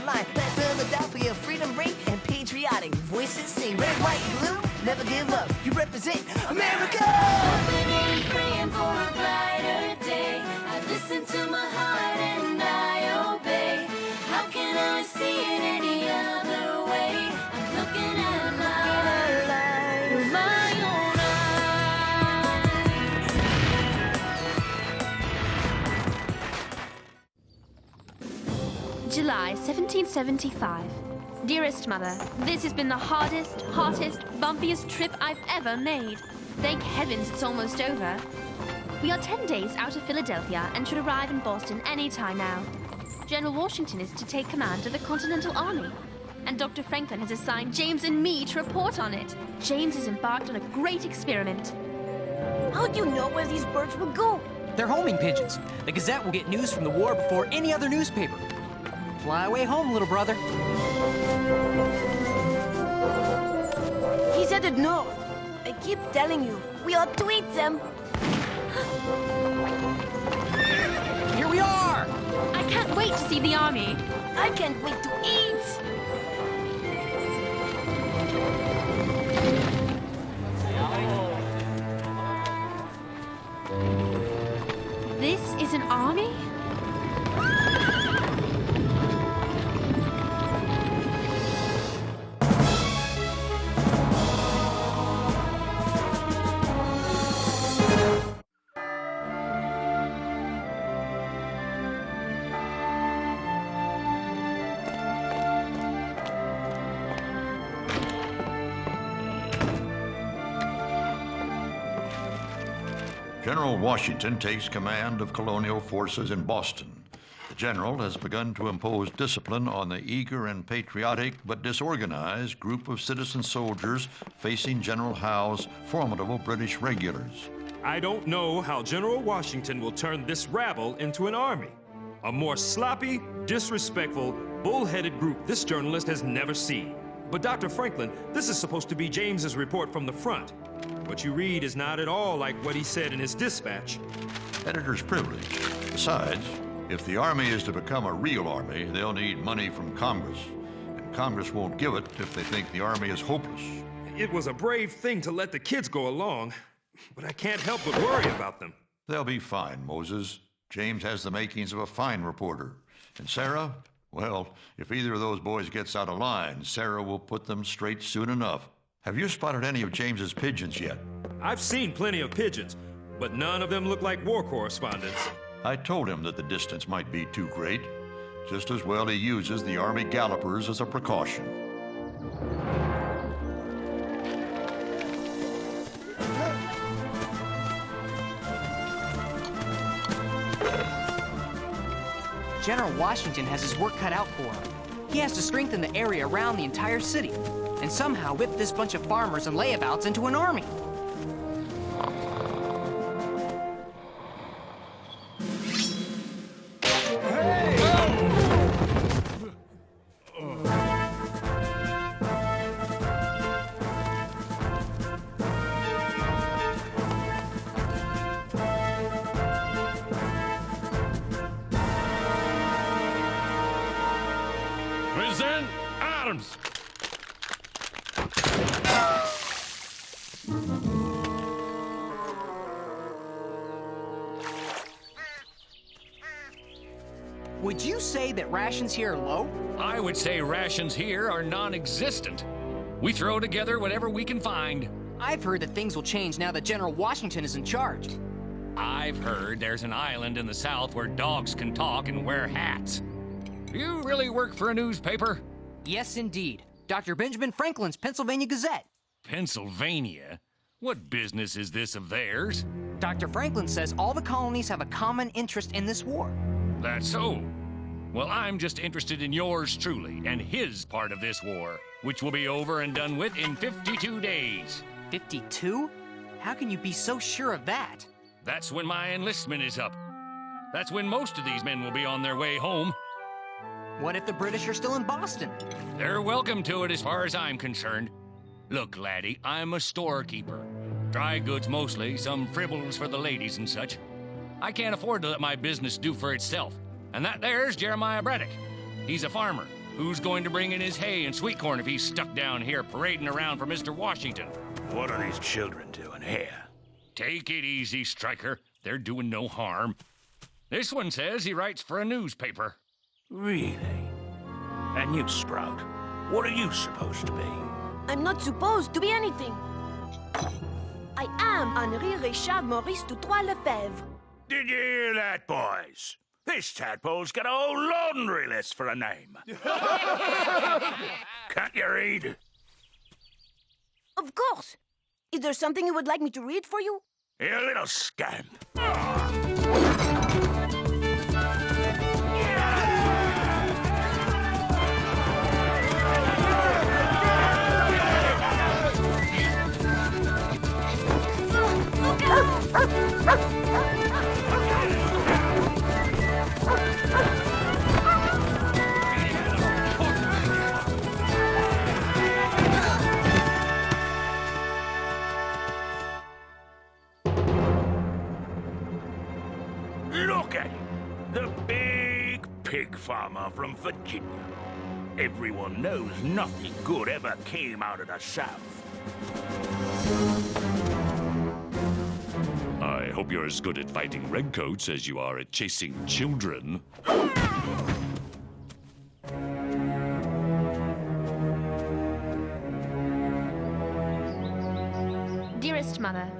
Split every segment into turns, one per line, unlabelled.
line. Let Philadelphia freedom ring and patriotic voices sing. Red, white, blue, never give up. You represent America.
Hoping and praying for a brighter day. I listen to my heart and I obey. How can I see it any other way? I'm looking at life with my own eyes.
July 1775. Dearest Mother, this has been the hardest, hottest, bumpiest trip I've ever made. Thank heavens it's almost over. We are 10 days out of Philadelphia and should arrive in Boston any time now. General Washington is to take command of the Continental Army, and Dr. Franklin has assigned James and me to report on it. James has embarked on a great experiment.
How do you know where these birds will go?
They're homing pigeons. The Gazette will get news from the war before any other newspaper. Fly away home, little brother.
He's headed north. I keep telling you, we ought to eat them.
Here we are!
I can't wait to see the army.
I can't wait to eat.
This is an army?
General Washington takes command of colonial forces in Boston. The general has begun to impose discipline on the eager and patriotic but disorganized group of citizen soldiers facing General Howe's formidable British regulars.
I don't know how General Washington will turn this rabble into an army. A more sloppy, disrespectful, bullheaded group this journalist has never seen. But Dr. Franklin, this is supposed to be James's report from the front. What you read is not at all like what he said in his dispatch.
Editor's privilege. Besides, if the army is to become a real army, they'll need money from Congress. And Congress won't give it if they think the army is hopeless.
It was a brave thing to let the kids go along, but I can't help but worry about them.
They'll be fine, Moses. James has the makings of a fine reporter. And Sarah? Well, if either of those boys gets out of line, Sarah will put them straight soon enough. Have you spotted any of James's pigeons yet?
I've seen plenty of pigeons, but none of them look like war correspondents.
I told him that the distance might be too great. Just as well he uses the Army gallopers as a precaution.
General Washington has his work cut out for him. He has to strengthen the area around the entire city and somehow whip this bunch of farmers and layabouts into an army.
Present Adams.
Would you say that rations here are low?
I would say rations here are non-existent. We throw together whatever we can find.
I've heard that things will change now that General Washington is in charge.
I've heard there's an island in the South where dogs can talk and wear hats. Do you really work for a newspaper?
Yes, indeed. Dr. Benjamin Franklin's Pennsylvania Gazette.
Pennsylvania? What business is this of theirs?
Dr. Franklin says all the colonies have a common interest in this war.
That's so. Well, I'm just interested in yours truly and his part of this war, which will be over and done with in 52 days.
52? How can you be so sure of that?
That's when my enlistment is up. That's when most of these men will be on their way home.
What if the British are still in Boston?
They're welcome to it as far as I'm concerned. Look, laddie, I'm a storekeeper. Dry goods mostly, some fribbles for the ladies and such. I can't afford to let my business do for itself. And that there's Jeremiah Braddock. He's a farmer Who's going to bring in his hay and sweet corn if he's stuck down here parading around for Mr. Washington?
What are these children doing here?
Take it easy, Stryker. They're doing no harm. This one says he writes for a newspaper.
Really? And you, Sprout, what are you supposed to be?
I'm not supposed to be anything. I am Henri Richard Maurice Toutois Lefebvre.
Did you hear that, boys? This tadpole's got a whole laundry list for a name. Can't you read?
Of course. Is there something you would like me to read for you?
You little scamp. Look at him, the big pig farmer from Virginia. Everyone knows nothing good ever came out of the South.
I hope you're as good at fighting redcoats as you are at chasing children.
Dearest Mother,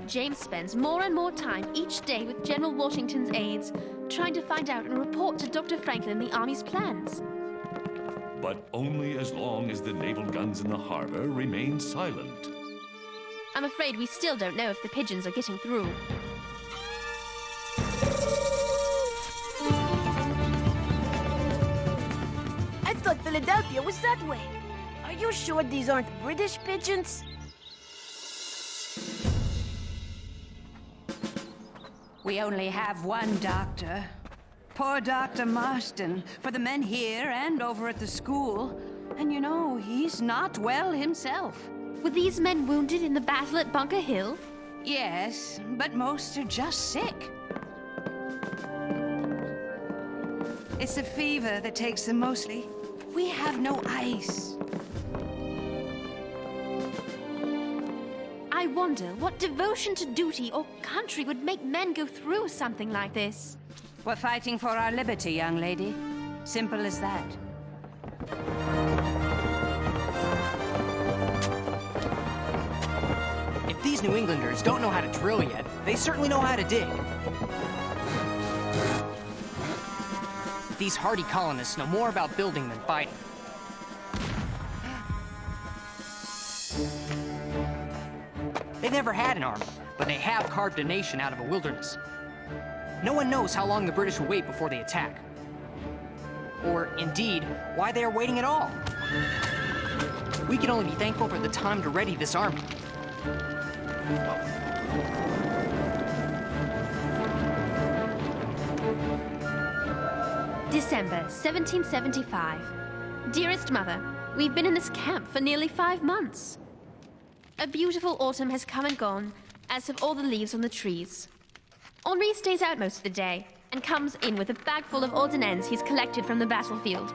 James spends more and more time each day with General Washington's aides, trying to find out and report to Dr. Franklin the Army's plans.
But only as long as the naval guns in the harbor remain silent.
I'm afraid we still don't know if the pigeons are getting through.
I thought Philadelphia was that way. Are you sure these aren't British pigeons?
We only have one doctor. Poor Dr. Marston, for the men here and over at the school. And you know, he's not well himself.
Were these men wounded in the battle at Bunker Hill?
Yes, but most are just sick. It's the fever that takes them mostly. We have no ice.
I wonder what devotion to duty or country would make men go through something like this.
We're fighting for our liberty, young lady. Simple as that.
If these New Englanders don't know how to drill yet, they certainly know how to dig. These hardy colonists know more about building than fighting. They've never had an army, but they have carved a nation out of a wilderness. No one knows how long the British will wait before they attack. Or, indeed, why they are waiting at all. We can only be thankful for the time to ready this army.
December 1775. Dearest Mother, we've been in this camp for nearly 5 months. A beautiful autumn has come and gone, as have all the leaves on the trees. Henri stays out most of the day and comes in with a bag full of odds and ends he's collected from the battlefield.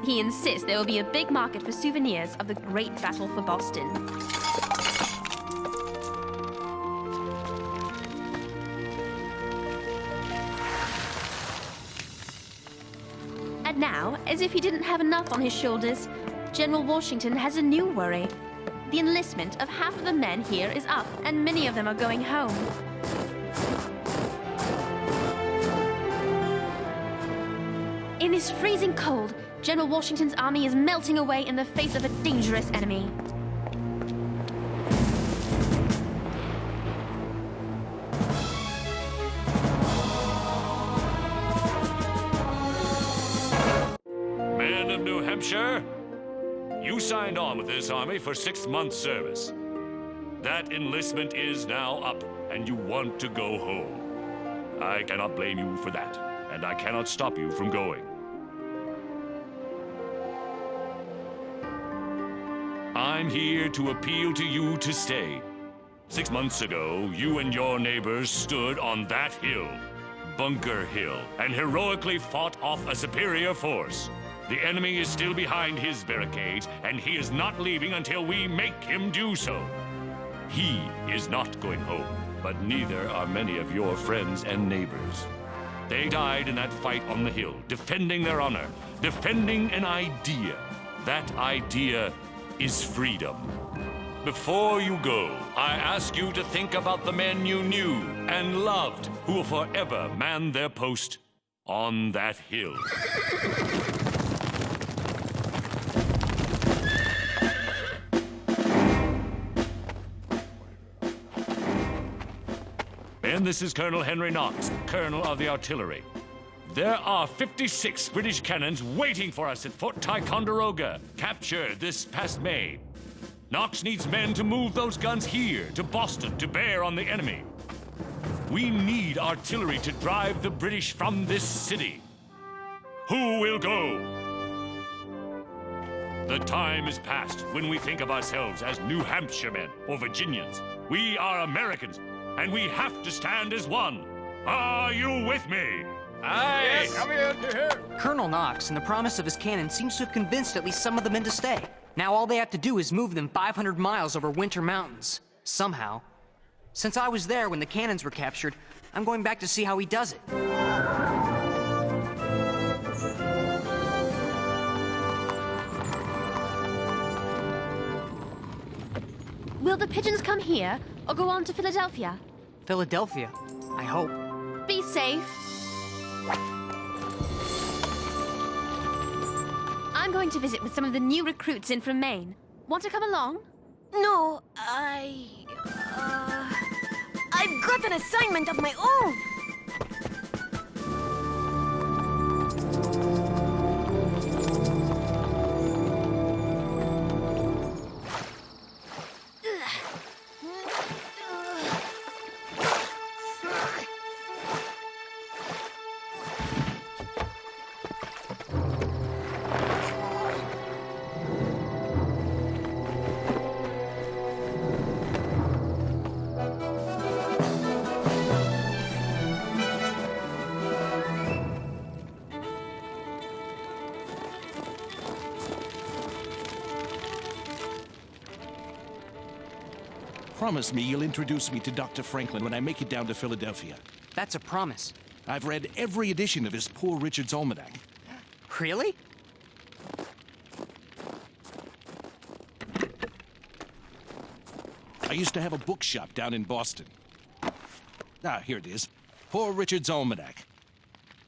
He insists there will be a big market for souvenirs of the great battle for Boston. And now, as if he didn't have enough on his shoulders, General Washington has a new worry. The enlistment of half of the men here is up, and many of them are going home. In this freezing cold, General Washington's army is melting away in the face of a dangerous enemy.
Men of New Hampshire, you signed on with this army for 6 months' service. That enlistment is now up, and you want to go home. I cannot blame you for that, and I cannot stop you from going. I'm here to appeal to you to stay. 6 months ago, you and your neighbors stood on that hill, Bunker Hill, and heroically fought off a superior force.
The enemy is still behind his barricades, and he is not leaving until we make him do so. He is not going home, but neither are many of your friends and neighbors. They died in that fight on the hill, defending their honor, defending an idea. That idea is freedom. Before you go, I ask you to think about the men you knew and loved who will forever man their post on that hill. And this is Colonel Henry Knox, Colonel of the Artillery. There are 56 British cannons waiting for us at Fort Ticonderoga, captured this past May. Knox needs men to move those guns here, to Boston, to bear on the enemy. We need artillery to drive the British from this city. Who will go? The time is past when we think of ourselves as New Hampshire men or Virginians. We are Americans, and we have to stand as one. Are you with me?
Aye!
Yes, come here.
Colonel Knox and the promise of his cannon seems to have convinced at least some of the men to stay. Now all they have to do is move them 500 miles over winter mountains. Somehow. Since I was there when the cannons were captured, I'm going back to see how he does it.
Will the pigeons come here or go on to Philadelphia?
Philadelphia, I hope.
Be safe. I'm going to visit with some of the new recruits in from Maine. Want to come along?
No, I've got an assignment of my own.
Promise me you'll introduce me to Dr. Franklin when I make it down to Philadelphia.
That's a promise.
I've read every edition of his Poor Richard's Almanac.
Really?
I used to have a bookshop down in Boston. Ah, here it is. Poor Richard's Almanac.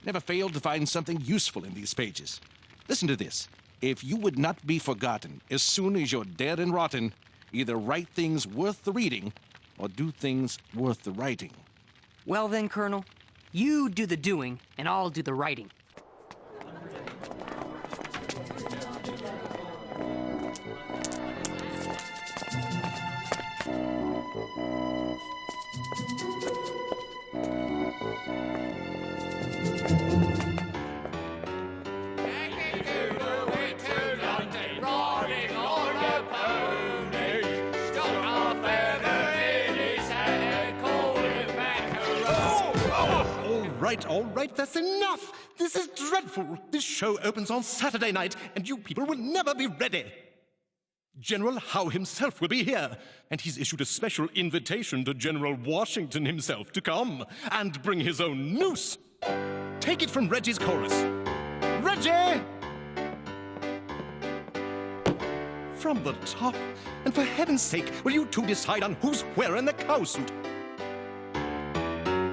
Never failed to find something useful in these pages. Listen to this. If you would not be forgotten as soon as you're dead and rotten, either write things worth the reading or do things worth the writing.
Well then, Colonel, you do the doing and I'll do the writing.
All right, that's enough. This is dreadful. This show opens on Saturday night, and you people will never be ready. General Howe himself will be here, and he's issued a special invitation to General Washington himself to come and bring his own noose. Take it from Reggie's chorus. Reggie! From the top. And for heaven's sake, will you two decide on who's wearing the cowsuit?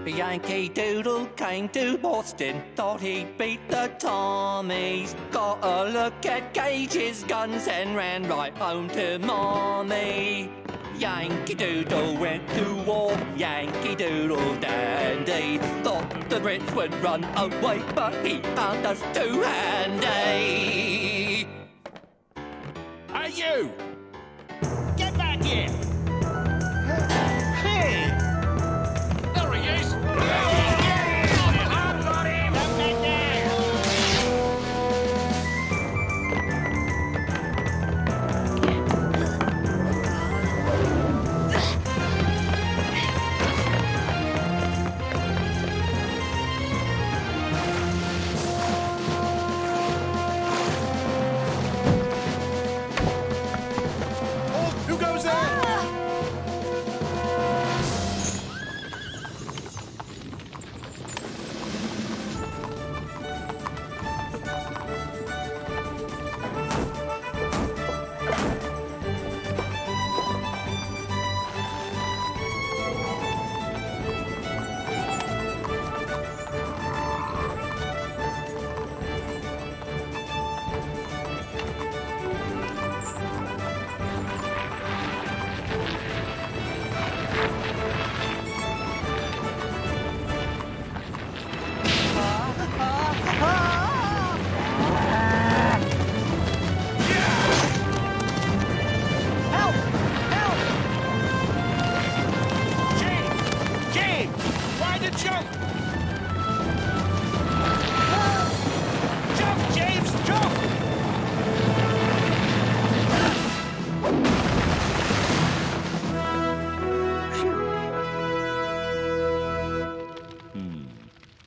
Yankee Doodle came to Boston, thought he'd beat the Tommies. Got a look at Gage's guns and ran right home to Mommy. Yankee Doodle went to war, Yankee Doodle dandy. Thought the Brits would run away, but he found us too handy.
Hey, you! Get back here! Hey!
There he is!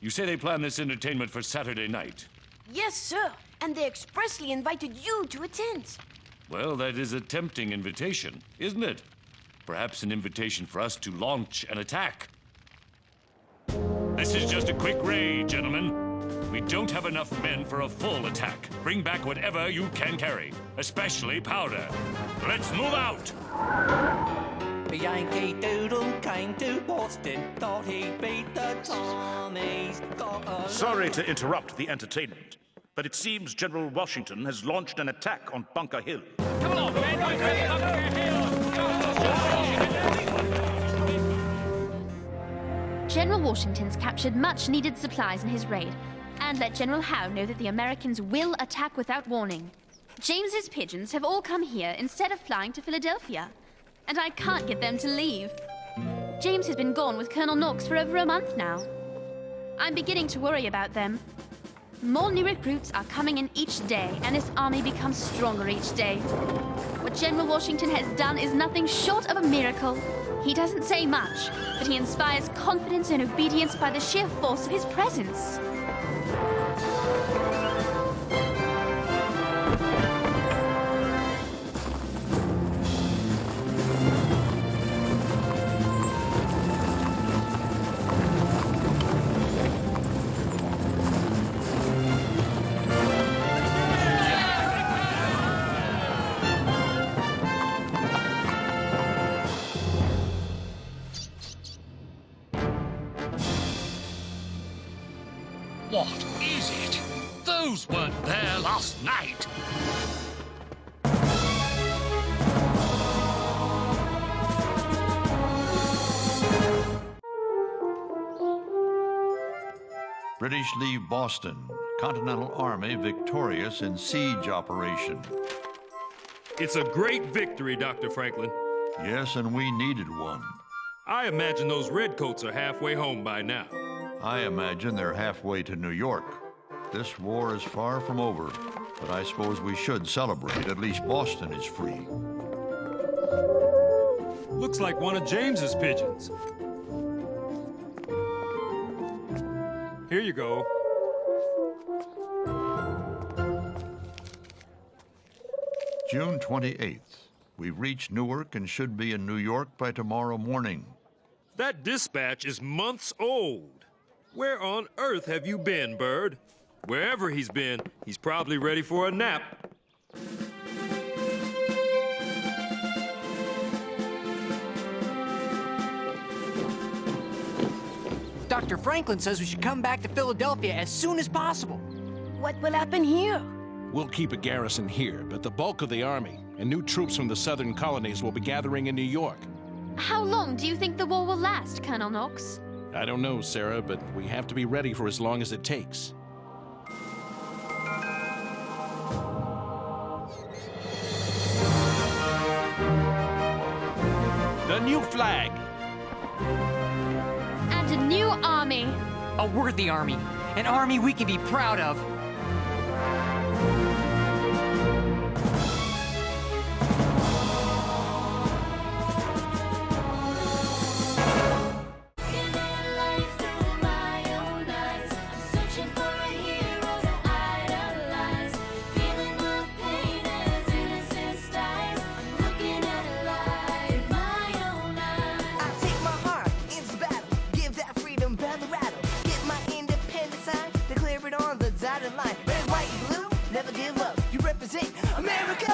You say they planned this entertainment for Saturday night?
Yes, sir. And they expressly invited you to attend.
Well, that is a tempting invitation, isn't it? Perhaps an invitation for us to launch an attack. This is just a quick raid, gentlemen. We don't have enough men for a full attack. Bring back whatever you can carry, especially powder. Let's move out!
The Yankee Doodle came to Boston, thought he'd beat the Tommies.
Sorry to interrupt the entertainment, but it seems General Washington has launched an attack on Bunker Hill.
Come along, men! Bunker Hill!
General Washington's captured much-needed supplies in his raid, and let General Howe know that the Americans will attack without warning. James's pigeons have all come here instead of flying to Philadelphia, and I can't get them to leave. James has been gone with Colonel Knox for over a month now. I'm beginning to worry about them. More new recruits are coming in each day, and this army becomes stronger each day. What General Washington has done is nothing short of a miracle. He doesn't say much, but he inspires confidence and obedience by the sheer force of his presence.
What is it? Those weren't there last night.
British leave Boston. Continental Army victorious in siege operation.
It's a great victory, Dr. Franklin.
Yes, and we needed one.
I imagine those redcoats are halfway home by now.
I imagine they're halfway to New York. This war is far from over, but I suppose we should celebrate. At least Boston is free.
Looks like one of James's pigeons. Here you go.
June 28th. We've reached Newark and should be in New York by tomorrow morning.
That dispatch is months old. Where on earth have you been, Bird? Wherever he's been, he's probably ready for a nap.
Dr. Franklin says we should come back to Philadelphia as soon as possible.
What will happen here?
We'll keep a garrison here, but the bulk of the army and new troops from the southern colonies will be gathering in New York.
How long do you think the war will last, Colonel Knox?
I don't know, Sarah, but we have to be ready for as long as it takes.
The new flag.
And a new army.
A worthy army. An army we can be proud of.
Line. Red, white, blue, never give up. You represent America!